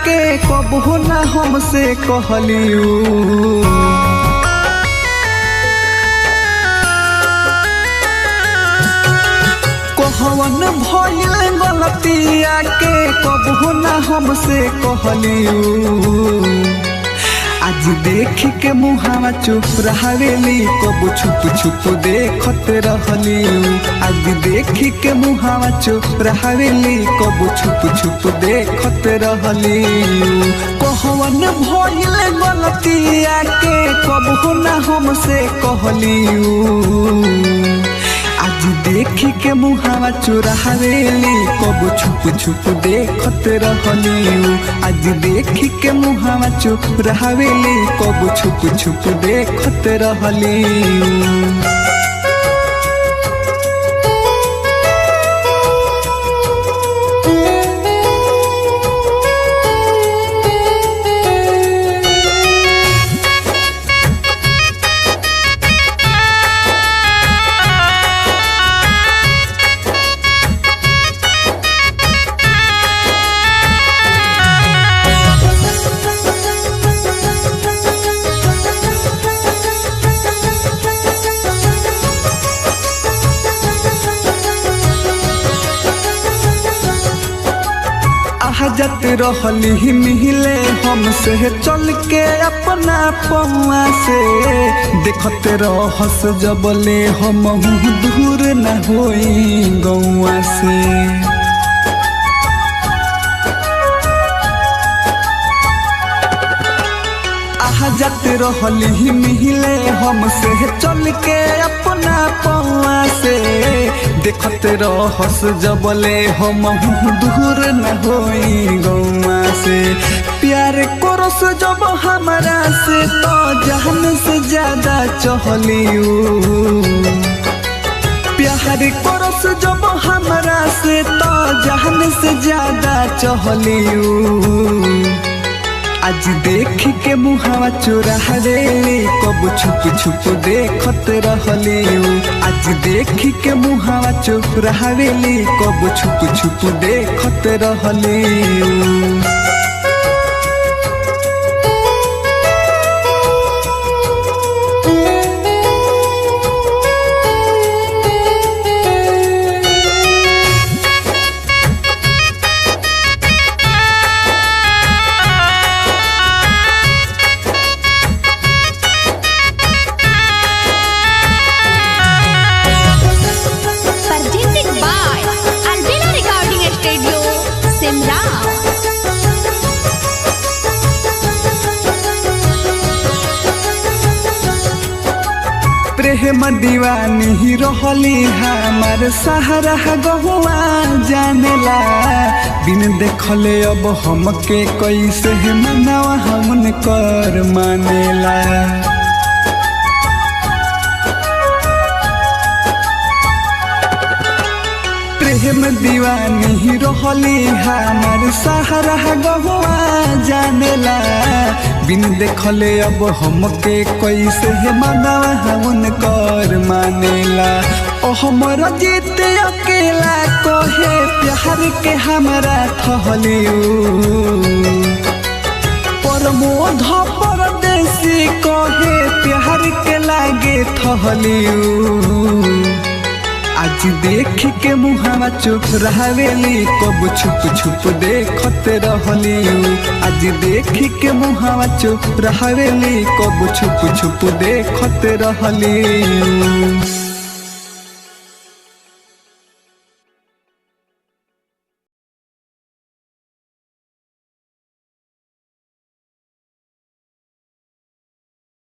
के कबो ना हमसे कहलियू। कहवन भइल गलतिया के कबो ना हमसे कहलियू। आज देख के मुहावा चुप रहवेली कब छुप छुप देखत रहलियू। आज देख के मुहावा चुप रहवेली कब छुप छुप देखत रहलियू। कहवन भइल गलतिया के कबो ना हमसे कहलियू। आज देख के मुहावा चुरावेली कब छुप छुप देखत रहलियू। आज देख के मुहावा चुरावेली कब छुप छुप देखत रहलियू। जत रहली मिले हमसे चल के अपना पौआ से देखत रहस जबले हम दूर न होई गौआ से। जत रहली मिले हमसे चल के अपना पौआ से देखत रहस जबले हम दूर न होई गौआ से। प्यार करस जब हमरा से तो जान से ज्यादा चहलियू। प्यार करस जब हमरा से तो जान से ज्यादा चहलियू। आज देख के मुहावा चुरावेली कब छुप छुप देखत रहलियू। आज देख के मुहावा चुरावेली कब छुप छुप देखत रहलियू। प्रेम दीवानी रहली हमार सहारा गहुआ जानेला। बिन देखले अब हमके कैसे मनावा हमन कर मानेला। प्रेम दीवानी रहली हमार सहारा गहुआ जानेला। बिन देखले अब हमके कैसे मनावा हमन कर मानेला। ओ हमर जीत अकेला कहे प्यार के हमरा थहलियू। प्रमोद परदेसी कहे प्यार के लागे थहलियू। आज देख के मुहावा चुप रहवेली कब छुप छुप देखत रहलियू। आज देख के मुहावा चुप रहवेली कब छुप छुप देखत रहलियू।